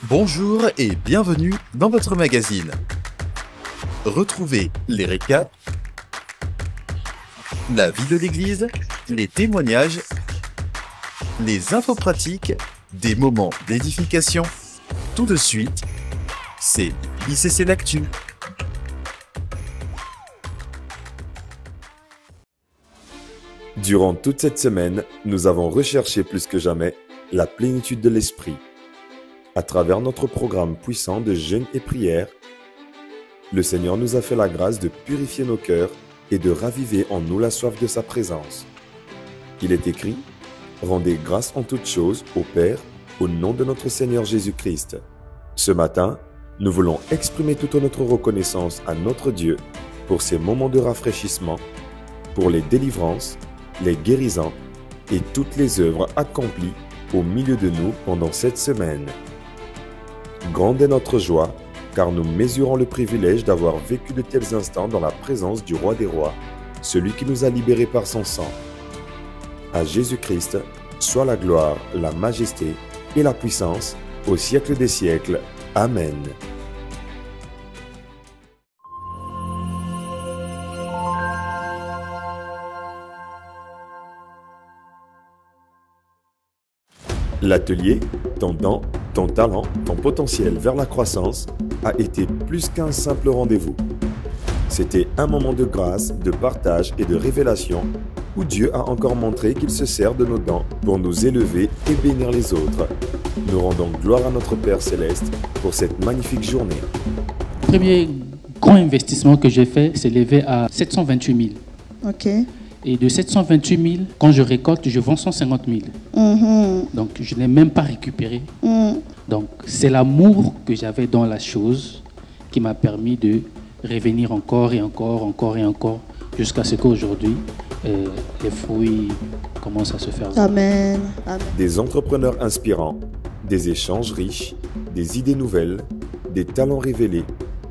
Bonjour et bienvenue dans votre magazine. Retrouvez les récaps, la vie de l'église, les témoignages, les infos pratiques, des moments d'édification. Tout de suite, c'est ICC l'Actu. Durant toute cette semaine, nous avons recherché plus que jamais la plénitude de l'esprit. À travers notre programme puissant de jeûne et prière, le Seigneur nous a fait la grâce de purifier nos cœurs et de raviver en nous la soif de sa présence. Il est écrit « Rendez grâce en toutes choses au Père, au nom de notre Seigneur Jésus-Christ ». Ce matin, nous voulons exprimer toute notre reconnaissance à notre Dieu pour ces moments de rafraîchissement, pour les délivrances, les guérisons et toutes les œuvres accomplies au milieu de nous pendant cette semaine. Grande est notre joie, car nous mesurons le privilège d'avoir vécu de tels instants dans la présence du Roi des Rois, celui qui nous a libérés par son sang. À Jésus-Christ, soit la gloire, la majesté et la puissance au siècle des siècles. Amen. L'atelier Ton don, ton talent, ton potentiel vers la croissance a été plus qu'un simple rendez-vous. C'était un moment de grâce, de partage et de révélation où Dieu a encore montré qu'il se sert de nos dons pour nous élever et bénir les autres. Nous rendons gloire à notre Père Céleste pour cette magnifique journée. Le premier grand investissement que j'ai fait s'est élevé à 728 000. Ok. Et de 728 000, quand je récolte, je vends 150 000. Donc, je n'ai même pas récupéré. Donc, c'est l'amour que j'avais dans la chose qui m'a permis de revenir encore et encore, encore et encore, jusqu'à ce qu'aujourd'hui, les fruits commencent à se faire. Amen. Amen. Des entrepreneurs inspirants, des échanges riches, des idées nouvelles, des talents révélés,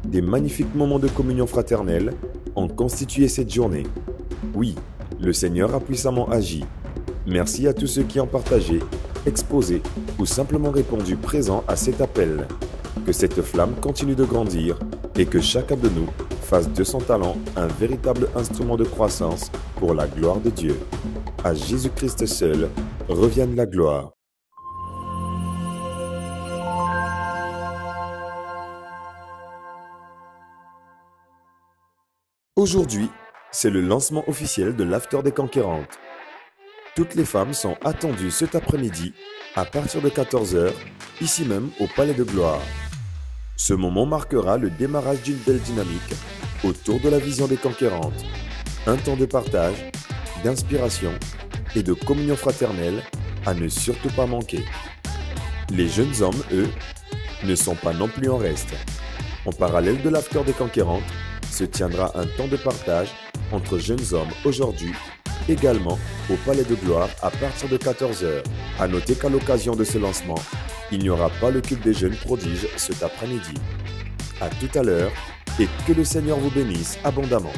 des magnifiques moments de communion fraternelle ont constitué cette journée. Oui, le Seigneur a puissamment agi. Merci à tous ceux qui ont partagé, exposé ou simplement répondu présent à cet appel. Que cette flamme continue de grandir et que chacun de nous fasse de son talent un véritable instrument de croissance pour la gloire de Dieu. À Jésus-Christ seul revienne la gloire. Aujourd'hui, c'est le lancement officiel de l'After des Conquérantes. Toutes les femmes sont attendues cet après-midi à partir de 14h, ici même au Palais de Gloire. Ce moment marquera le démarrage d'une belle dynamique autour de la vision des Conquérantes. Un temps de partage, d'inspiration et de communion fraternelle à ne surtout pas manquer. Les jeunes hommes, eux, ne sont pas non plus en reste. En parallèle de l'After des Conquérantes, se tiendra un temps de partage entre jeunes hommes aujourd'hui, également au Palais de Gloire à partir de 14h. À noter qu'à l'occasion de ce lancement, il n'y aura pas le culte des jeunes prodiges cet après-midi. À tout à l'heure et que le Seigneur vous bénisse abondamment.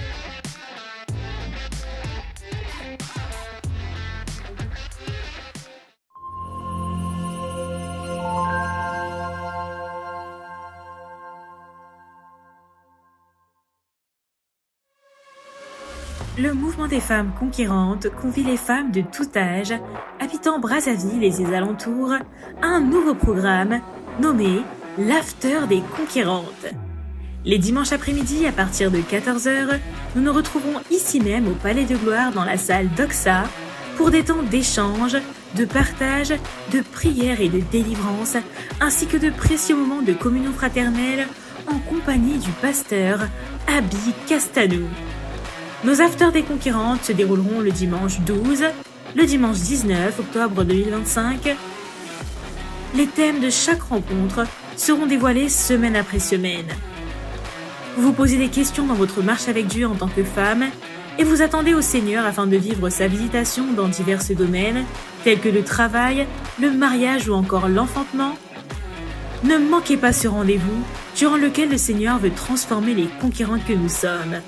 Le mouvement des femmes conquérantes convie les femmes de tout âge, habitant Brazzaville et ses alentours, à un nouveau programme nommé l'After des Conquérantes. Les dimanches après-midi, à partir de 14h, nous nous retrouvons ici même au Palais de Gloire dans la salle Doxa pour des temps d'échange, de partage, de prière et de délivrance, ainsi que de précieux moments de communion fraternelle en compagnie du pasteur Abi Castanou. Nos afters des conquérantes se dérouleront le dimanche 12, le dimanche 19 octobre 2025. Les thèmes de chaque rencontre seront dévoilés semaine après semaine. Vous vous posez des questions dans votre marche avec Dieu en tant que femme et vous attendez au Seigneur afin de vivre sa visitation dans divers domaines tels que le travail, le mariage ou encore l'enfantement. Ne manquez pas ce rendez-vous durant lequel le Seigneur veut transformer les conquérantes que nous sommes.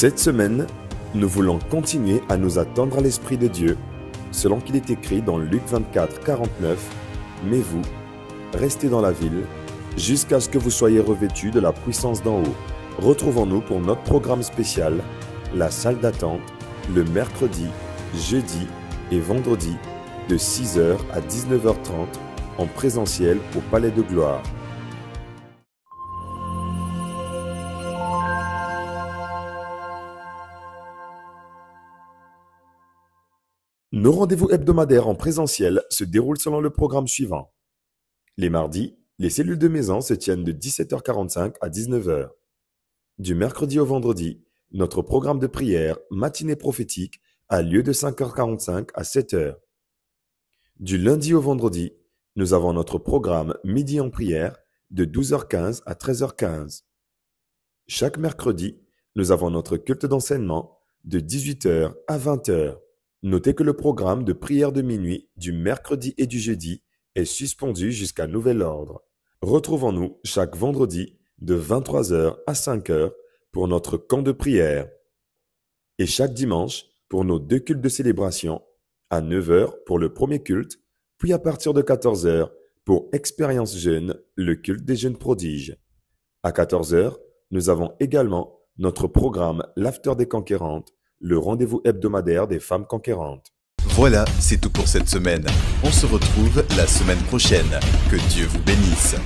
Cette semaine, nous voulons continuer à nous attendre à l'Esprit de Dieu, selon qu'il est écrit dans Luc 24, 49, « Mais vous, restez dans la ville, jusqu'à ce que vous soyez revêtus de la puissance d'en haut. » Retrouvons-nous pour notre programme spécial, la salle d'attente, le mercredi, jeudi et vendredi, de 6h à 19h30, en présentiel au Palais de Gloire. Nos rendez-vous hebdomadaires en présentiel se déroulent selon le programme suivant. Les mardis, les cellules de maison se tiennent de 17h45 à 19h. Du mercredi au vendredi, notre programme de prière matinée prophétique a lieu de 5h45 à 7h. Du lundi au vendredi, nous avons notre programme midi en prière de 12h15 à 13h15. Chaque mercredi, nous avons notre culte d'enseignement de 18h à 20h. Notez que le programme de prière de minuit du mercredi et du jeudi est suspendu jusqu'à nouvel ordre. Retrouvons-nous chaque vendredi de 23h à 5h pour notre camp de prière et chaque dimanche pour nos 2 cultes de célébration à 9h pour le premier culte, puis à partir de 14h pour Expérience Jeune, le culte des jeunes prodiges. À 14h, nous avons également notre programme L'After des Conquérantes, le rendez-vous hebdomadaire des femmes conquérantes. Voilà, c'est tout pour cette semaine. On se retrouve la semaine prochaine. Que Dieu vous bénisse.